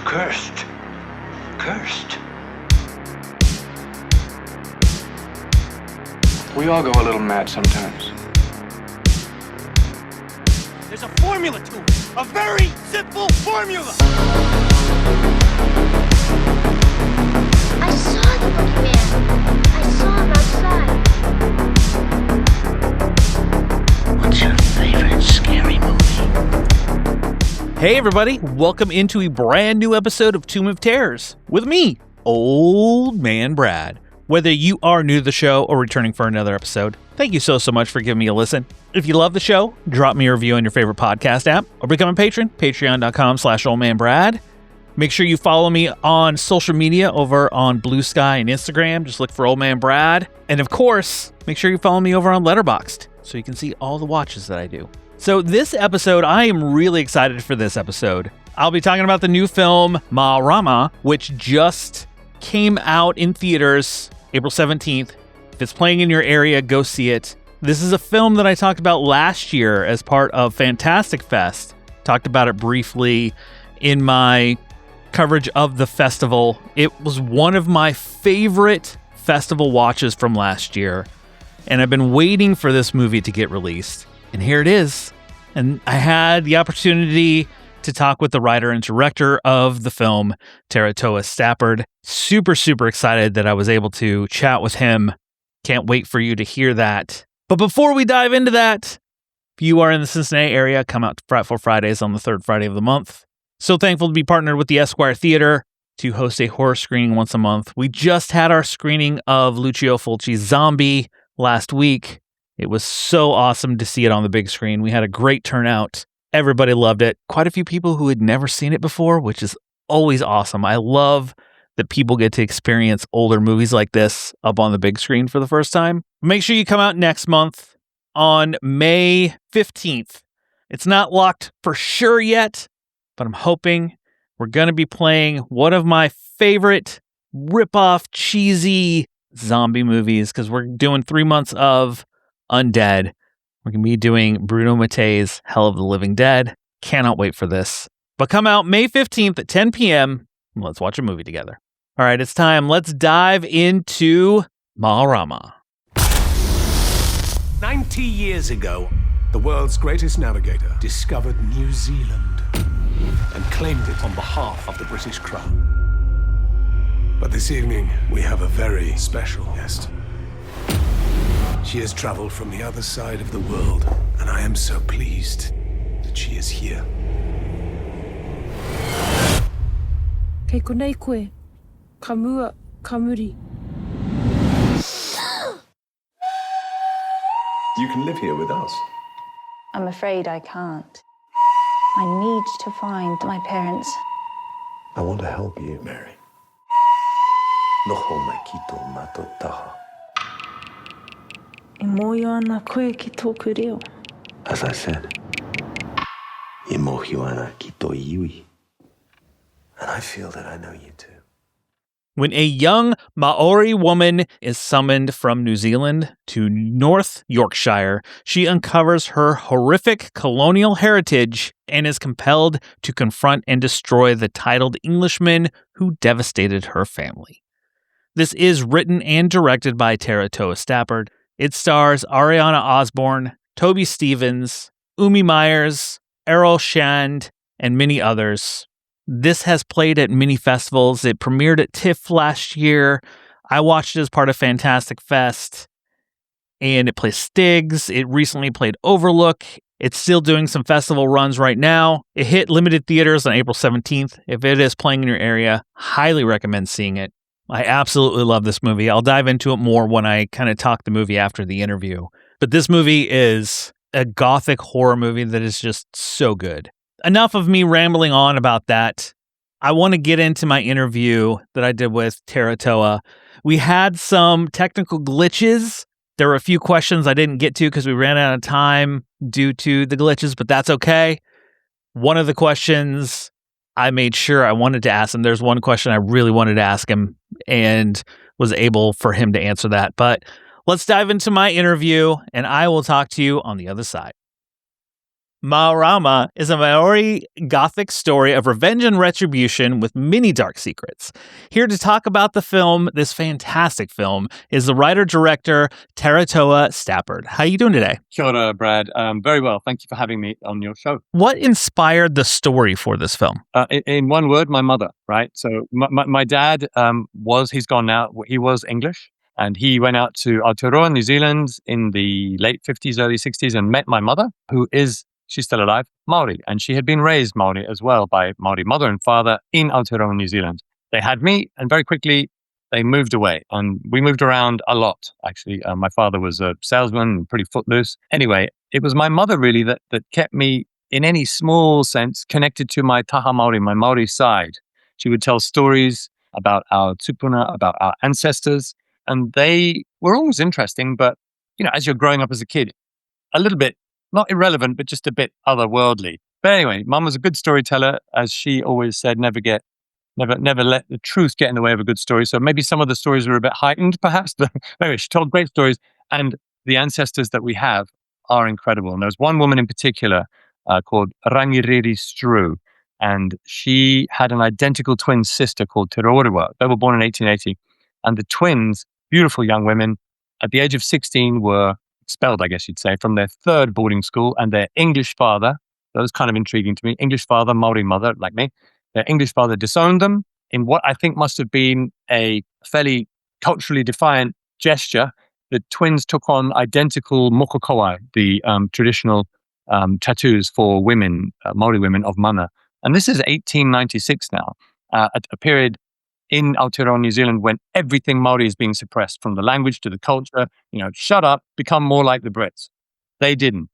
Cursed. Cursed. We all go a little mad sometimes. There's a formula to it. A very simple formula. I saw the boogeyman. I saw him outside. What's your favorite scary movie? Hey everybody, welcome into a brand new episode of Tomb of Terrors with me, Old Man Brad. Whether you are new to the show or returning for another episode, thank you so much for giving me a listen. If you love the show, drop me a review on your favorite podcast app or become a patron, patreon.com/oldmanbrad. Make sure you follow me on social media over on Blue Sky and Instagram. Just look for Old Man Brad. And of course, make sure you follow me over on Letterboxd so you can see all the watches that I do. So this episode, I am really excited for this episode. I'll be talking about the new film Mārama, which just came out in theaters April 17th. If it's playing in your area, go see it. This is a film that I talked about last year as part of Fantastic Fest. Talked about it briefly in my coverage of the festival. It was one of my favorite festival watches from last year, and I've been waiting for this movie to get released. And here it is. And I had the opportunity to talk with the writer and director of the film, Taratoa Stappard. Super excited that I was able to chat with him. Can't wait for you to hear that. But before we dive into that, if you are in the Cincinnati area, come out to Frightful Fridays on the third Friday of the month. So thankful to be partnered with the Esquire Theater to host a horror screening once a month. We just had our screening of Lucio Fulci's Zombie last week. It was so awesome to see it on the big screen. We had a great turnout. Everybody loved it. Quite a few people who had never seen it before, which is always awesome. I love that people get to experience older movies like this up on the big screen for the first time. Make sure you come out next month on May 15th. It's not locked for sure yet, but I'm hoping. We're going to be playing one of my favorite rip-off cheesy zombie movies because we're doing 3 months of Undead. We're going to be doing Bruno Mattei's Hell of the Living Dead. Cannot wait for this. But come out May 15th at 10 p.m. and let's watch a movie together. All right, it's time. Let's dive into Mārama. 90 years ago, the world's greatest navigator discovered New Zealand and claimed it on behalf of the British Crown. But this evening, we have a very special guest. She has traveled from the other side of the world, and I am so pleased that she is here. Kei konei koe, ka mua, ka muri. You can live here with us. I'm afraid I can't. I need to find my parents. I want to help you, Mary. Noho mai kito mato taha. E moio ana koe ki tōku reo. As I said, e mohio ana ki tō iwi. And I feel that I know you too. When a young Māori woman is summoned from New Zealand to North Yorkshire, she uncovers her horrific colonial heritage and is compelled to confront and destroy the titled Englishman who devastated her family. This is written and directed by Taratoa Stappard. It stars Ariana Osborne, Toby Stevens, Umi Myers, Errol Shand, and many others. This has played at many festivals. It premiered at TIFF last year. I watched it as part of Fantastic Fest, and it plays Styx. It recently played Overlook. It's still doing some festival runs right now. It hit limited theaters on April 17th. If it is playing in your area, highly recommend seeing it. I absolutely love this movie. I'll dive into it more when I kind of talk the movie after the interview. But this movie is a gothic horror movie that is just so good. Enough of me rambling on about that. I want to get into my interview that I did with Taratoa. We had some technical glitches. There were a few questions I didn't get to because we ran out of time due to the glitches, but that's okay. One of the questions I made sure I wanted to ask him. There's one question I really wanted to ask him and was able for him to answer that. But let's dive into my interview and I will talk to you on the other side. Mārama is a Māori gothic story of revenge and retribution with many dark secrets. Here to talk about the film, this fantastic film, is the writer-director Taratoa Stappard. How are you doing today? Kia ora, Brad. Very well. Thank you for having me on your show. What inspired the story for this film? In one word, my mother, right? So my dad he's gone now, he was English. And he went out to Aotearoa, New Zealand in the late 50s, early 60s and met my mother, she's still alive, Māori. And she had been raised Māori as well by Māori mother and father in Aotearoa, New Zealand. They had me and very quickly they moved away. And we moved around a lot, actually. My father was a salesman, pretty footloose. Anyway, it was my mother really that kept me, in any small sense, connected to my taha Māori, my Māori side. She would tell stories about our tupuna, about our ancestors. And they were always interesting, but, as you're growing up as a kid, a little bit, not irrelevant, but just a bit otherworldly. But anyway, Mum was a good storyteller, as she always said, never let the truth get in the way of a good story. So maybe some of the stories were a bit heightened, perhaps, but anyway, she told great stories. And the ancestors that we have are incredible. And there's one woman in particular called Rangiriri Stru, and she had an identical twin sister called Te Rōrewa. They were born in 1880. And the twins, beautiful young women, at the age of 16 were expelled, I guess you'd say, from their third boarding school, and their English father, that was kind of intriguing to me, English father, Māori mother, like me, their English father disowned them in what I think must have been a fairly culturally defiant gesture. The twins took on identical mokokowai, the traditional tattoos for women, Māori women of mana. And this is 1896 now, at a period in Aotearoa, New Zealand, when everything Māori is being suppressed, from the language to the culture, shut up, become more like the Brits. They didn't.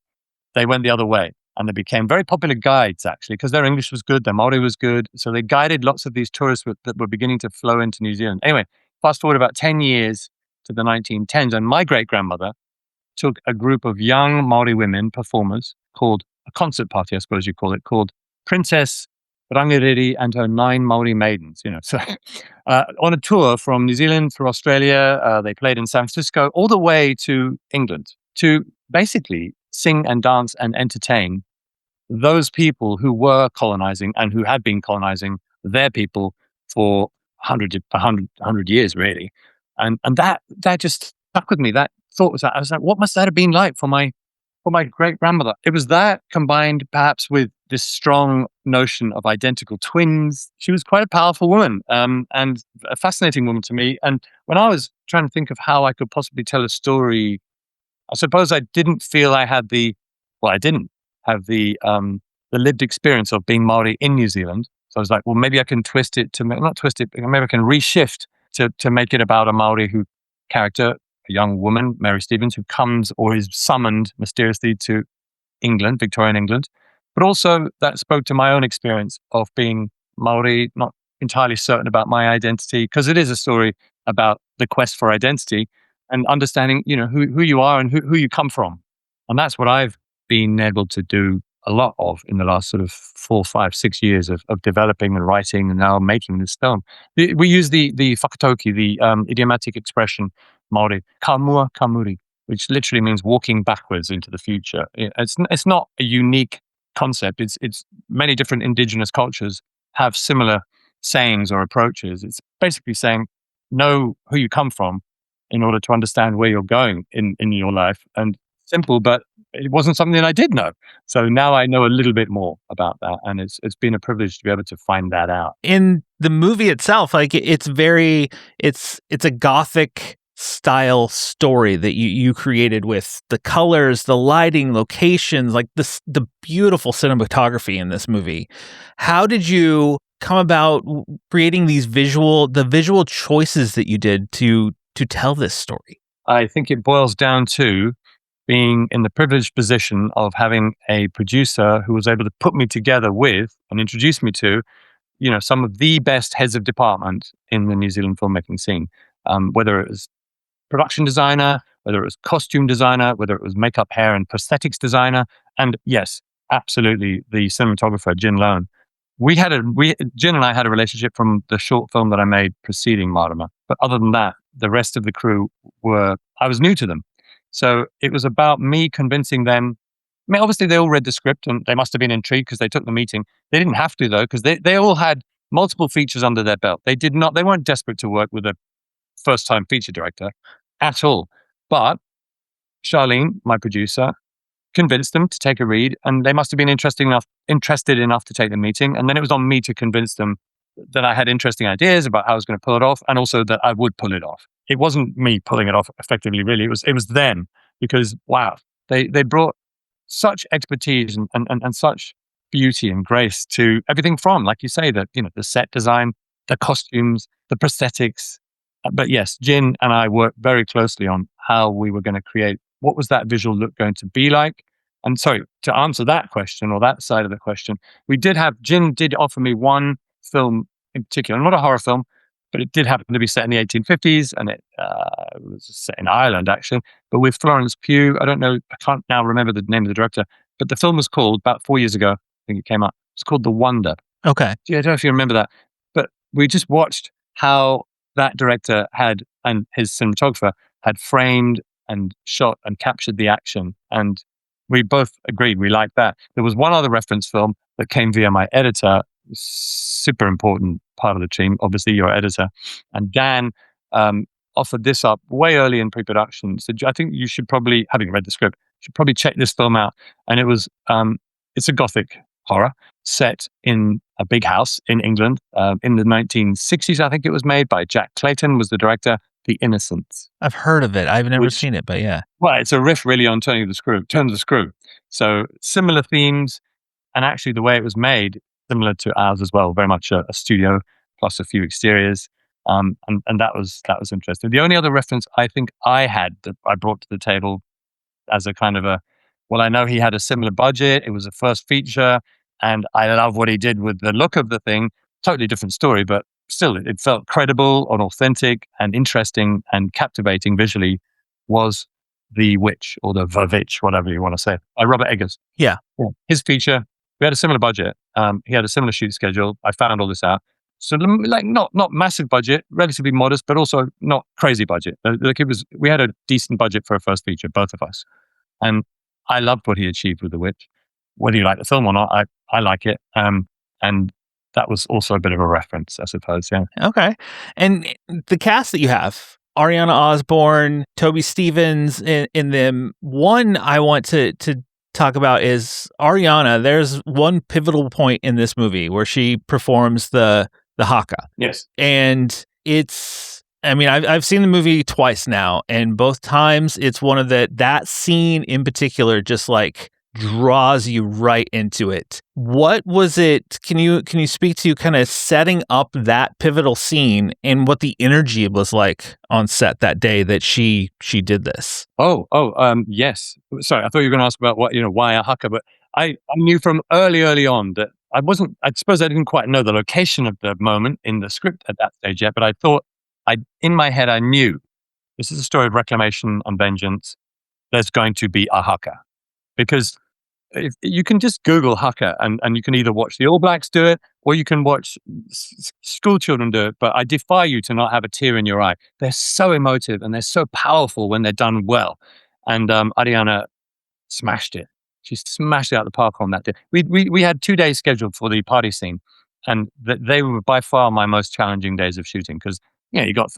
They went the other way. And they became very popular guides, actually, because their English was good, their Māori was good. So they guided lots of these tourists that were beginning to flow into New Zealand. Anyway, fast forward about 10 years to the 1910s, and my great-grandmother took a group of young Māori women performers, called a concert party, I suppose you call it, called Princess Rangiriri and her 9 Māori maidens, So on a tour from New Zealand through Australia, they played in San Francisco, all the way to England, to basically sing and dance and entertain those people who were colonizing and who had been colonizing their people for 100 years, really. And that just stuck with me. That thought was, I was like, what must that have been like for my great-grandmother? It was that, combined perhaps with this strong notion of identical twins. She was quite a powerful woman, and a fascinating woman to me. And when I was trying to think of how I could possibly tell a story, I suppose I didn't feel I didn't have the lived experience of being Māori in New Zealand. So I was like, well, maybe I can twist it maybe I can reshift to make it about a Māori character, a young woman, Mary Stevens, who comes or is summoned mysteriously to England, Victorian England. But also that spoke to my own experience of being Māori, not entirely certain about my identity, because it is a story about the quest for identity and understanding, who you are and who you come from. And that's what I've been able to do a lot of in the last sort of 4, 5, 6 years of developing and writing and now making this film. We use the whakatauki, the idiomatic expression Māori, ka mua ka muri, which literally means walking backwards into the future. It's not a unique concept. It's many different indigenous cultures have similar sayings or approaches. It's basically saying, know who you come from in order to understand where you're going in your life. And simple, but it wasn't something that I did know. So now I know a little bit more about that. And it's been a privilege to be able to find that out. In the movie itself, like it's a gothic style story that you created with the colors, the lighting, locations, like the beautiful cinematography in this movie. How did you come about creating the visual choices that you did to tell this story? I think it boils down to being in the privileged position of having a producer who was able to put me together with and introduce me to, some of the best heads of department in the New Zealand filmmaking scene, whether it was production designer, whether it was costume designer, whether it was makeup, hair, and prosthetics designer, and yes, absolutely, the cinematographer, Jin Loan. Jin and I had a relationship from the short film that I made preceding Mārama. But other than that, the rest of the crew I was new to them. So it was about me convincing them, mean, obviously they all read the script and they must have been intrigued because they took the meeting. They didn't have to though, because they all had multiple features under their belt. They weren't desperate to work with a first-time feature director at all. But Charlene, my producer, convinced them to take a read, and they must have been interested enough to take the meeting. And then it was on me to convince them that I had interesting ideas about how I was going to pull it off, and also that I would pull it off. It wasn't me pulling it off effectively, really. It was them, because wow, they brought such expertise and such beauty and grace to everything from, like you say, the set design, the costumes, the prosthetics. But yes, Jin and I worked very closely on how we were going to create, what was that visual look going to be like. And sorry, to answer that question, or that side of the question, Jin did offer me one film in particular, not a horror film, but it did happen to be set in the 1850s, and it was set in Ireland, actually, but with Florence Pugh. I can't now remember the name of the director, but the film was called, about 4 years ago, I think it came out, it's called The Wonder. Okay. Yeah, I don't know if you remember that, but we just watched how that director and his cinematographer had framed and shot and captured the action, and we both agreed we liked that. There was one other reference film that came via my editor, super important part of the team, obviously your editor, and Dan offered this up way early in pre-production. So I think you should probably, having read the script, check this film out. And it was it's a gothic horror set in a big house in England in the 1960s. I think it was made by Jack Clayton, was the director. The Innocents. I've heard of it. I've never seen it, but yeah. Well, it's a riff really on Turn the Screw. So similar themes, and actually the way it was made, similar to ours as well. Very much a studio plus a few exteriors, and that was interesting. The only other reference I think I had that I brought to the table as a kind of I know he had a similar budget. It was a first feature, and I love what he did with the look of the thing. Totally different story, but still, it felt credible and authentic and interesting and captivating visually, was The Witch, or The Witch, whatever you want to say, by Robert Eggers. Yeah. His feature, we had a similar budget. He had a similar shoot schedule. I found all this out. So like not massive budget, relatively modest, but also not crazy budget. Like we had a decent budget for a first feature, both of us. And I loved what he achieved with The Witch. Whether you like the film or not, I like it. And that was also a bit of a reference, I suppose. Yeah. Okay. And the cast that you have, Ariana Osborne, Toby Stevens in them. One I want to talk about is Ariana. There's one pivotal point in this movie where she performs the haka. Yes. And I've seen the movie twice now, and both times it's one of that scene in particular just like draws you right into it. What was it? Can you speak to kind of setting up that pivotal scene and what the energy was like on set that day that she did this? Yes. Sorry, I thought you were going to ask about why a haka, but I knew from early on that I suppose I didn't quite know the location of the moment in the script at that stage yet, but I thought in my head I knew this is a story of reclamation and vengeance. There's going to be a haka. Because if you can just Google haka and you can either watch the All Blacks do it or you can watch school children do it. But I defy you to not have a tear in your eye. They're so emotive and they're so powerful when they're done well. And Ariana smashed it. She smashed it out of the park on that day. We had 2 days scheduled for the party scene, and they were by far my most challenging days of shooting because you got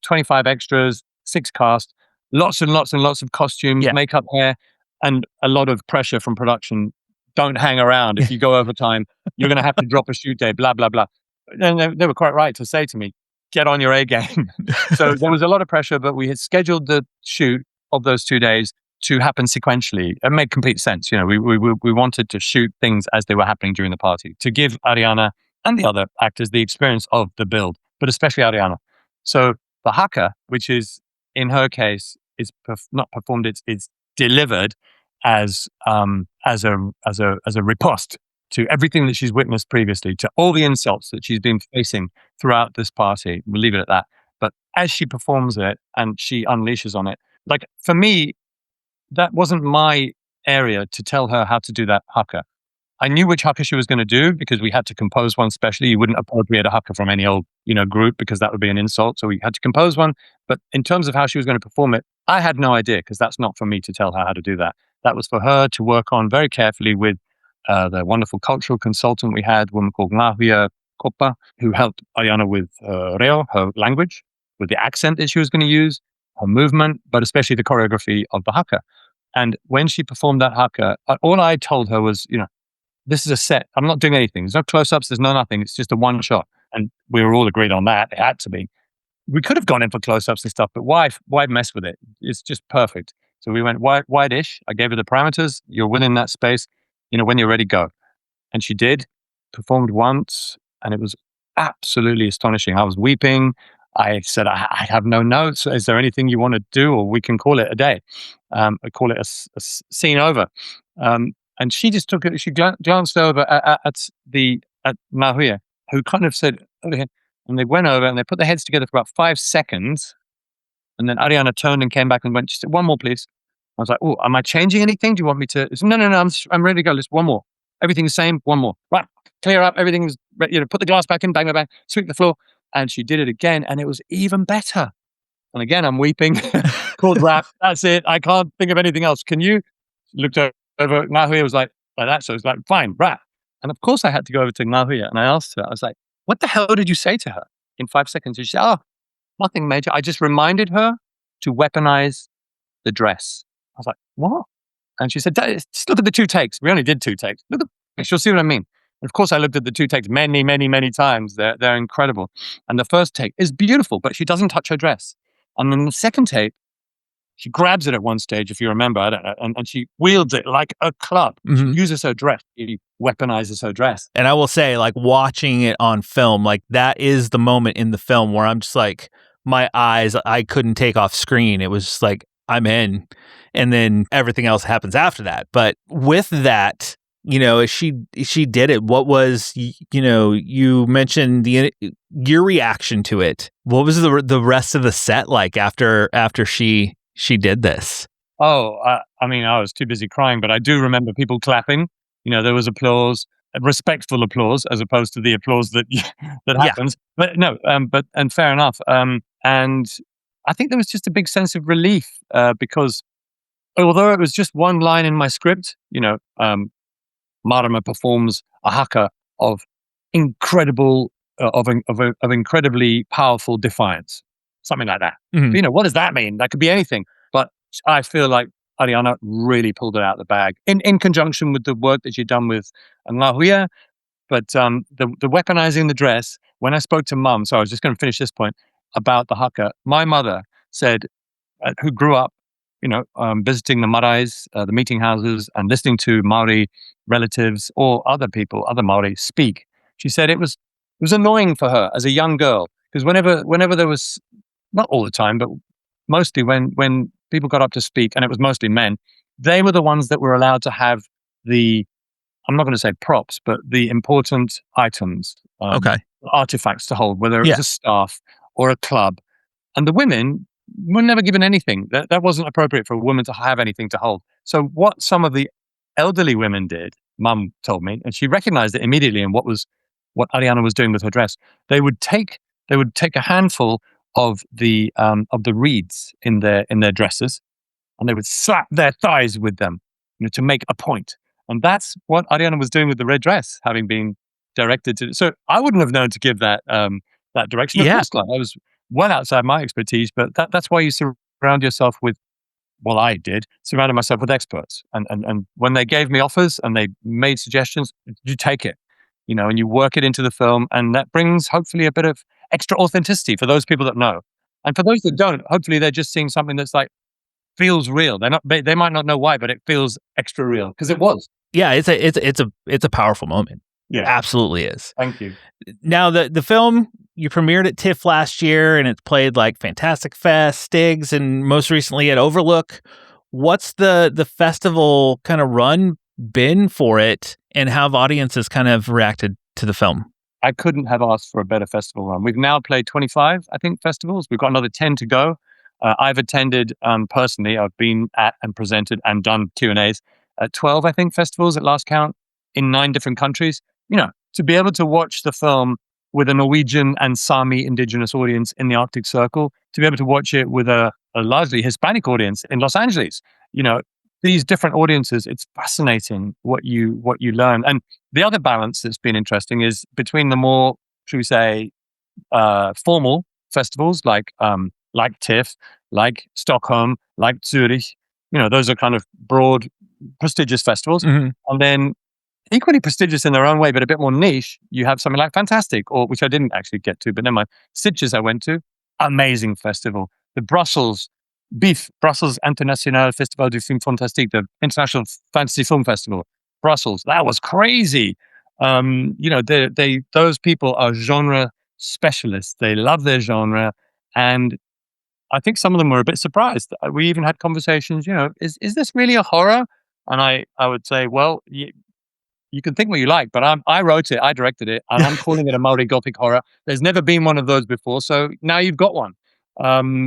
25 extras, 6 cast, lots and lots and lots of costumes, makeup, hair. And a lot of pressure from production. Don't hang around. If you go over time, you're going to have to drop a shoot day, blah, blah, blah. And they were quite right to say to me, get on your A game. So there was a lot of pressure, but we had scheduled the shoot of those 2 days to happen sequentially. It made complete sense. We wanted to shoot things as they were happening during the party to give Ariana and the other actors the experience of the build, but especially Ariana. So the haka, which is in her case, is not performed, it's delivered as a riposte to everything that she's witnessed previously, to all the insults that she's been facing throughout this party. We'll leave it at that. But as she performs it and she unleashes on it, like for me, that wasn't my area to tell her how to do that haka. I knew which haka she was going to do because we had to compose one specially. You wouldn't appropriate a haka from any old, group because that would be an insult. So we had to compose one. But in terms of how she was going to perform it, I had no idea because that's not for me to tell her how to do that. that was for her to work on very carefully with the wonderful cultural consultant we had, a woman called Ngāhuia Kopa, who helped Ariana with reo, her language, with the accent that she was going to use, her movement, but especially the choreography of the haka. And when she performed that haka, all I told her was, this is a set. I'm not doing anything. There's no close-ups. There's no nothing. It's just a one shot. And we were all agreed on that. It had to be. We could have gone in for close-ups and stuff, but why mess with it? It's just perfect. So we went wide-ish. I gave her the parameters. You're within that space. When you're ready, go. And she did. Performed once, and it was absolutely astonishing. I was weeping. I said, I have no notes. Is there anything you want to do, or we can call it a day? I call it a scene over. And she just took it. She glanced over at Ngāhuia, who kind of said, over here. And they went over and they put their heads together for about 5 seconds. And then Ariana turned and came back and went, she said, one more, please. I was like, oh, am I changing anything? Do you want me to? Said, no, I'm ready to go. Let's one more. Everything's the same. One more. Right. Clear up. Everything's ready. Put the glass back in, bang, bang, bang, sweep the floor. And she did it again. And it was even better. And again, I'm weeping. Called rap. That's it. I can't think of anything else. Can you? Looked over. Ngāhuia was like that. So it was like, fine, rap. And of course I had to go over to Ngāhuia and I asked her, I was like, what the hell did you say to her in 5 seconds? And she said, oh, nothing major. I just reminded her to weaponize the dress. I was like, what? And she said, just look at the 2 takes. We only did 2 takes. Look at, she'll see what I mean. And of course, I looked at the 2 takes many, many, many times. They're incredible. And the first take is beautiful, but she doesn't touch her dress. And then the second take, she grabs it at one stage, if you remember, I don't know, and she wields it like a club. Mm-hmm. She uses her dress. She weaponizes her dress. And I will say, like, watching it on film, like, that is the moment in the film where I'm just like, my eyes, I couldn't take off screen. It was just like, I'm in. And then everything else happens after that. But with that, she did it. What was, you mentioned your reaction to it. What was the rest of the set like after she did this? Oh, I was too busy crying, but I do remember people clapping. There was applause, respectful applause, as opposed to the applause that happens. But no, and fair enough. And I think there was just a big sense of relief because although it was just one line in my script, Mārama performs a haka of incredibly powerful defiance, something like that. Mm-hmm. But, what does that mean? That could be anything. But I feel like Ariana really pulled it out of the bag in conjunction with the work that she'd done with Ngāhuia. But the weaponizing the dress, when I spoke to Mum, so I was just going to finish this point about the haka. My mother said, who grew up, visiting the marais, the meeting houses, and listening to Māori relatives or other people, other Māori speak. She said it was annoying for her as a young girl because whenever there was, not all the time, but mostly when people got up to speak, and it was mostly men, they were the ones that were allowed to have I'm not going to say props, but the important items, artifacts to hold, whether it was a staff or a club. And the women were never given anything. That wasn't appropriate for a woman to have anything to hold. So what some of the elderly women did, Mum told me, and she recognized it immediately in what Ariana was doing with her dress. They would take a handful of the reeds in their dresses, and they would slap their thighs with them, to make a point. And that's what Ariana was doing with the red dress, having been directed to. So I wouldn't have known to give that direction. Of course, I was well outside my expertise, but that's why you surround yourself with. Well, I did surrounded myself with experts, and when they gave me offers and they made suggestions, you take it, and you work it into the film, and that brings hopefully a bit of extra authenticity for those people that know, and for those that don't, hopefully they're just seeing something that's like feels real. They might not know why, but it feels extra real because it was. Yeah, it's a powerful moment. Yeah, absolutely is. Thank you. Now the film, you premiered at TIFF last year, and it's played like Fantastic Fest, Stigs, and most recently at Overlook. What's the festival kind of run been for it, and how have audiences kind of reacted to the film? I couldn't have asked for a better festival run. We've now played 25, I think, festivals. We've got another 10 to go. I've attended personally. I've been at and presented and done Q&As at 12, I think, festivals at last count in 9 different countries. To be able to watch the film with a Norwegian and Sami indigenous audience in the Arctic Circle, to be able to watch it with a largely Hispanic audience in Los Angeles, these different audiences, it's fascinating what you learn. And the other balance that's been interesting is between the more, should we say, formal festivals like TIFF, like Stockholm, like Zurich. Those are kind of broad, prestigious festivals. Mhm. And then equally prestigious in their own way, but a bit more niche, you have something like Fantastic, or which I didn't actually get to, but never mind. Sitges I went to, amazing festival. The Brussels International Festival du Film Fantastique, the International Fantasy Film Festival, Brussels, that was crazy. Those people are genre specialists. They love their genre, and I think some of them were a bit surprised. We even had conversations. Is this really a horror? And I would say, well, you can think what you like, but I wrote it, I directed it, and I'm calling it a Māori gothic horror. There's never been one of those before, so now you've got one.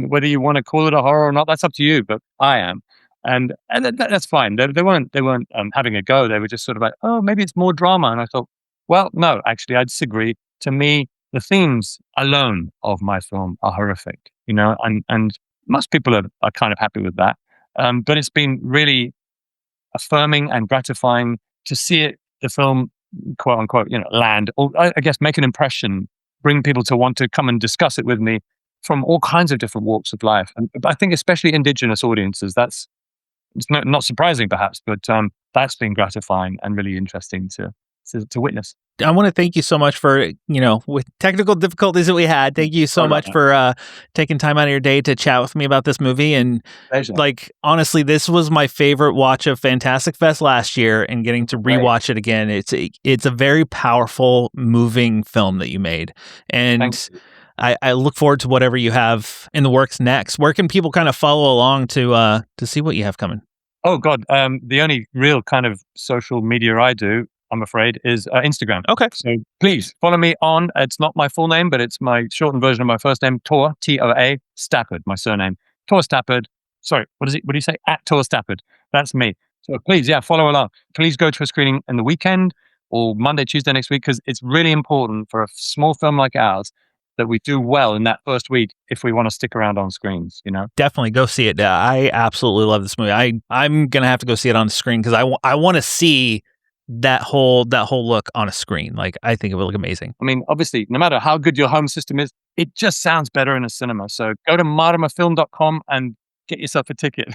Whether you want to call it a horror or not, that's up to you. But I am, and that's fine. They weren't having a go. They were just sort of like, oh, maybe it's more drama. And I thought, well, no, actually, I disagree. To me, the themes alone of my film are horrific. And most people are kind of happy with that. But it's been really affirming and gratifying to see the film, quote unquote, land, or I guess make an impression, bring people to want to come and discuss it with me from all kinds of different walks of life. And I think especially Indigenous audiences, it's not surprising perhaps, but that's been gratifying and really interesting to witness. I want to thank you so much for, with technical difficulties that we had, thank you so much for taking time out of your day to chat with me about this movie. And Pleasure. Honestly, this was my favorite watch of Fantastic Fest last year, and getting to rewatch it again. It's a very powerful, moving film that you made. And I look forward to whatever you have in the works next. Where can people kind of follow along to see what you have coming? Oh God. The only real kind of social media I do, I'm afraid, is Instagram. Okay. So please follow me on, it's not my full name, but it's my shortened version of my first name, Toa, T-O-A, Stappard, my surname. Toa Stappard. Sorry, what do you say? @Toa Stappard. That's me. So please, follow along. Please go to a screening in the weekend or Monday, Tuesday next week, because it's really important for a small film like ours that we do well in that first week if we want to stick around on screens, Definitely go see it. I absolutely love this movie. I'm going to have to go see it on the screen because I want to see that whole look on a screen. Like, I think it will look amazing. I mean, obviously, no matter how good your home system is, it just sounds better in a cinema. So go to māramafilm.com and get yourself a ticket.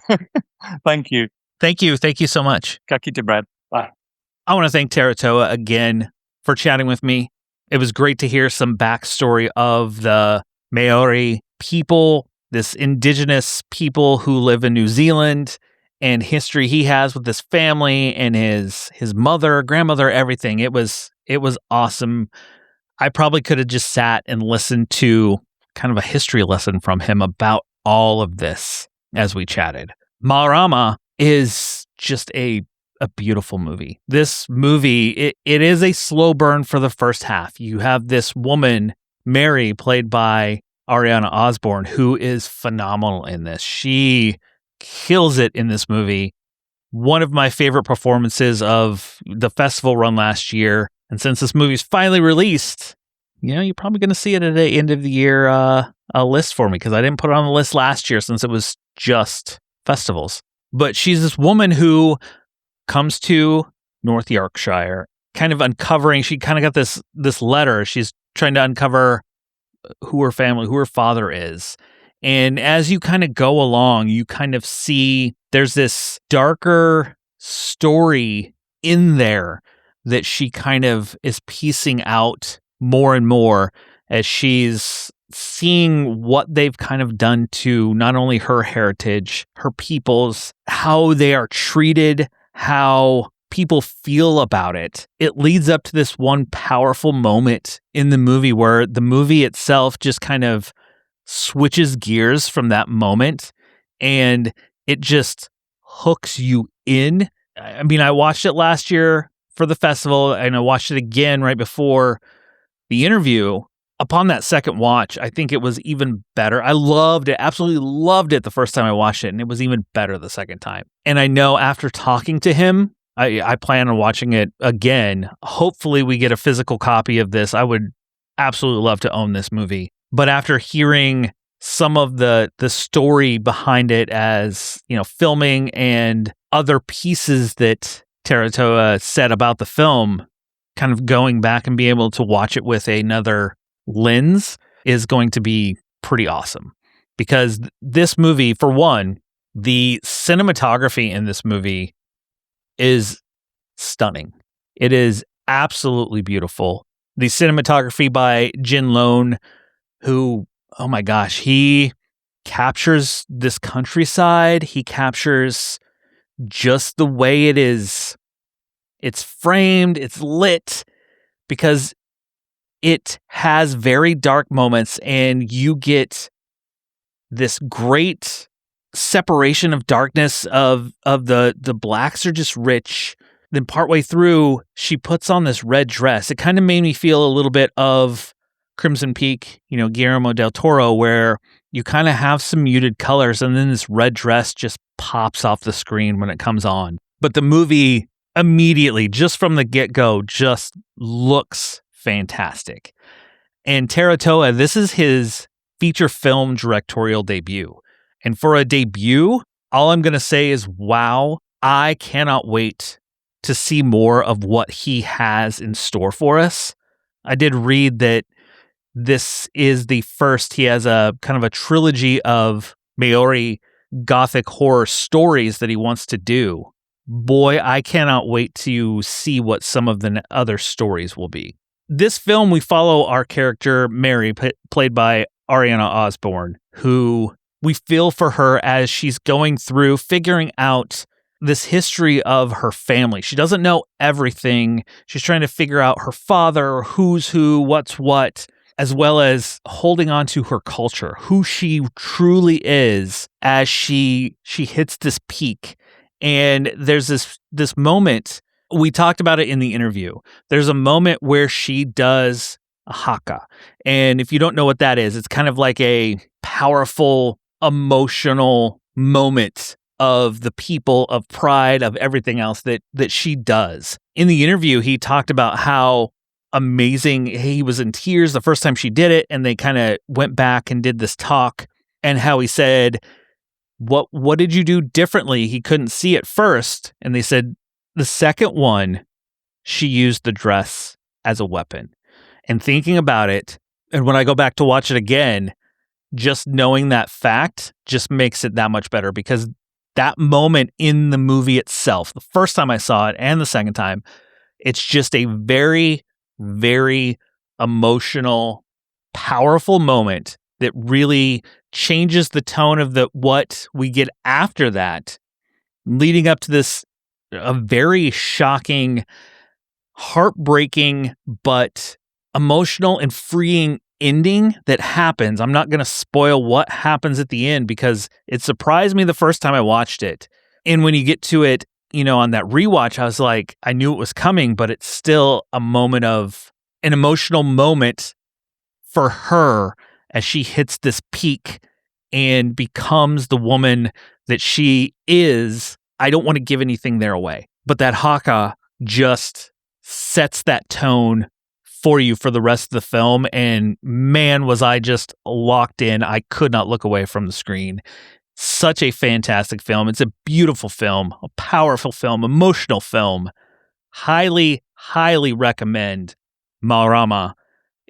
Thank you. Thank you so much. Ka kite, Brad. Bye. I want to thank Taratoa again for chatting with me. It was great to hear some backstory of the Māori people, this indigenous people who live in New Zealand, and history he has with this family and his mother, grandmother, everything. It was awesome. I probably could have just sat and listened to kind of a history lesson from him about all of this as we chatted. Mārama is just a beautiful movie. This movie, it is a slow burn for the first half. You have this woman, Mary, played by Ariana Osborne, who is phenomenal in this. She kills it in this movie. One of my favorite performances of the festival run last year. And since this movie's finally released, you're probably going to see it at the end of the year a list for me, because I didn't put it on the list last year since it was just festivals. But she's this woman who comes to North Yorkshire, kind of uncovering, she kind of got this letter. She's trying to uncover who her family, who her father is. And as you kind of go along, you kind of see there's this darker story in there that she kind of is piecing out more and more as she's seeing what they've kind of done to not only her heritage, her peoples, how they are treated, how people feel about it. It leads up to this one powerful moment in the movie where the movie itself just kind of switches gears from that moment, and it just hooks you in. I mean, I watched it last year for the festival, and I watched it again right before the interview. Upon that second watch, I think it was even better. I loved it, absolutely loved it the first time I watched it, and it was even better the second time. And I know after talking to him, I plan on watching it again. Hopefully we get a physical copy of this. I would absolutely love to own this movie. But after hearing some of the story behind it as, filming and other pieces that Taratoa said about the film, kind of going back and be able to watch it with another lens is going to be pretty awesome. Because this movie, for one, the cinematography in this movie is stunning. It is absolutely beautiful. The cinematography by Jin Lone, who, oh my gosh, he captures this countryside. He captures just the way it is. It's framed, it's lit, because it has very dark moments, and you get this great separation of darkness of the blacks are just rich. Then partway through, she puts on this red dress. It kind of made me feel a little bit of Crimson Peak, Guillermo del Toro, where you kind of have some muted colors, and then this red dress just pops off the screen when it comes on. But the movie immediately, just from the get-go, just looks fantastic. And Taratoa, this is his feature film directorial debut. And for a debut, all I'm going to say is, wow, I cannot wait to see more of what he has in store for us. I did read that this is the first, he has a kind of a trilogy of Māori gothic horror stories that he wants to do. Boy, I cannot wait to see what some of the other stories will be. This film, we follow our character, Mary, played by Ariana Osborne, who we feel for her as she's going through figuring out this history of her family. She doesn't know everything. She's trying to figure out her father, who's who, what's what, as well as holding on to her culture, who she truly is as she hits this peak. And there's this moment, we talked about it in the interview. There's a moment where she does a haka. And if you don't know what that is, it's kind of like a powerful, emotional moment of the people, of pride, of everything else that she does. In the interview, he talked about how amazing, he was in tears the first time she did it, and they kind of went back and did this talk, and how he said, what did you do differently? He couldn't see it first. And they said, the second one, she used the dress as a weapon. And thinking about it, and when I go back to watch it again, just knowing that fact just makes it that much better, because that moment in the movie itself, the first time I saw it and the second time, it's just a very, very emotional, powerful moment that really changes the tone of what we get after that, leading up to this a very shocking, heartbreaking, but emotional and freeing ending that happens. I'm not going to spoil what happens at the end, because it surprised me the first time I watched it. And when you get to it, on that rewatch, I was like, I knew it was coming, but it's still a moment of an emotional moment for her as she hits this peak and becomes the woman that she is. I don't want to give anything there away, but that haka just sets that tone for you for the rest of the film. And man, was I just locked in. I could not look away from the screen. Such a fantastic film. It's a beautiful film, a powerful film, emotional film. Highly, highly recommend Mārama.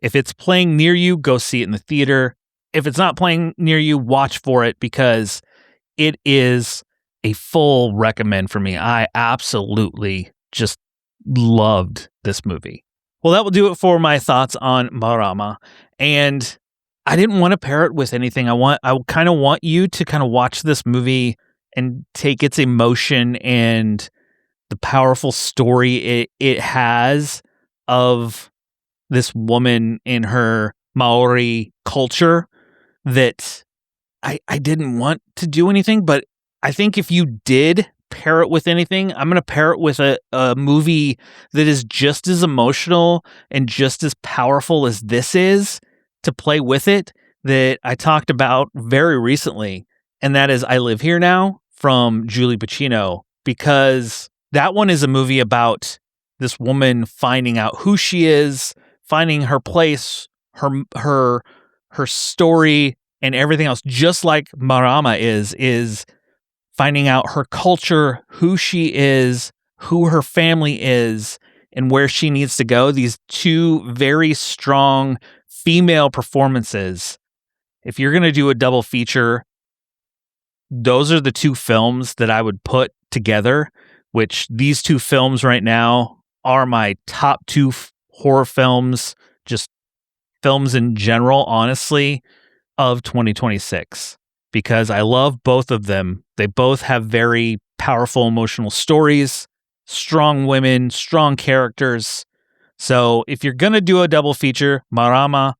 If it's playing near you, go see it in the theater. If it's not playing near you, watch for it, because it is a full recommend for me. I absolutely just loved this movie. Well, that will do it for my thoughts on Mārama. And I didn't want to pair it with anything. I kind of want you to kind of watch this movie and take its emotion and the powerful story it has of this woman in her Māori culture, that I didn't want to do anything. But I think if you did pair it with anything, I'm going to pair it with a movie that is just as emotional and just as powerful as this is, to play with it, that I talked about very recently. And that is I Live Here Now from Julie Pacino, because that one is a movie about this woman finding out who she is, finding her place, her story, and everything else, just like Mārama is finding out her culture, who she is, who her family is, and where she needs to go. These two very strong female performances. If you're going to do a double feature, those are the two films that I would put together, which these two films right now are my top two horror films, just films in general, honestly, of 2026, because I love both of them. They both have very powerful emotional stories, strong women, strong characters. So if you're going to do a double feature, Mārama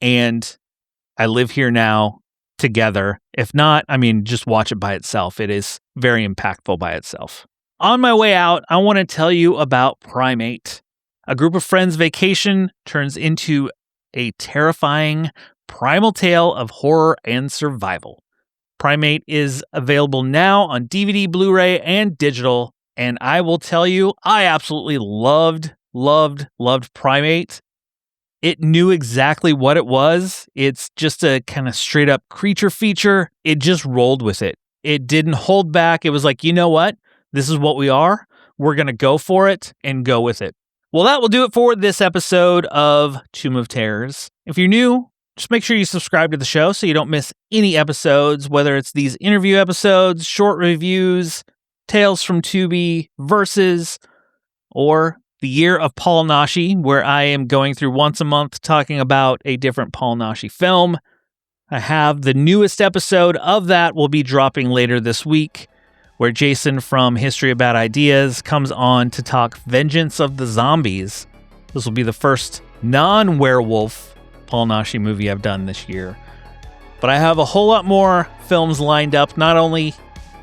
and I Live Here Now together. If not, I mean, just watch it by itself. It is very impactful by itself. On my way out, I want to tell you about Primate. A group of friends' vacation turns into a terrifying primal tale of horror and survival. Primate is available now on DVD, Blu-ray, and digital, and I will tell you, I absolutely loved Primate. It knew exactly what it was. It's just a kind of straight up creature feature. It just rolled with it. It didn't hold back. It was like, you know what? This is what we are. We're going to go for it and go with it. Well, that will do it for this episode of Tomb of Terrors. If you're new, just make sure you subscribe to the show so you don't miss any episodes, whether it's these interview episodes, short reviews, Tales from Tubi, Verses, or the Year of Paul Nashi, where I am going through once a month talking about a different Paul Nashi film. I have the newest episode of that will be dropping later this week, where Jason from History of Bad Ideas comes on to talk Vengeance of the Zombies. This will be the first non-werewolf Paul Nashi movie I've done this year. But I have a whole lot more films lined up, not only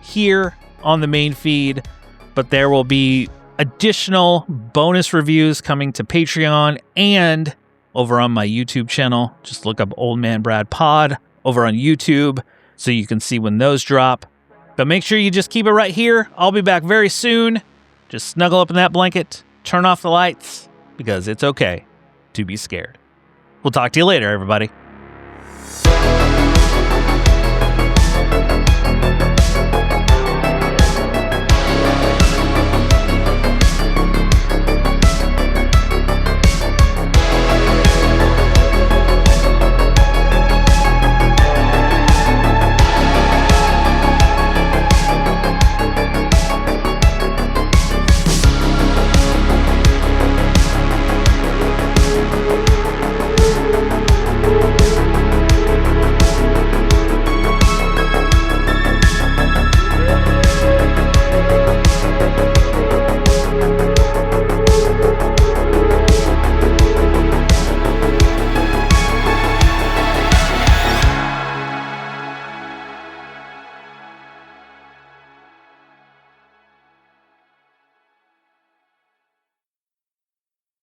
here on the main feed, but there will be additional bonus reviews coming to Patreon and over on my YouTube channel. Just look up Old Man Brad Pod over on YouTube so you can see when those drop. But make sure you just keep it right here. I'll be back very soon. Just snuggle up in that blanket, turn off the lights, because it's okay to be scared. We'll talk to you later, everybody.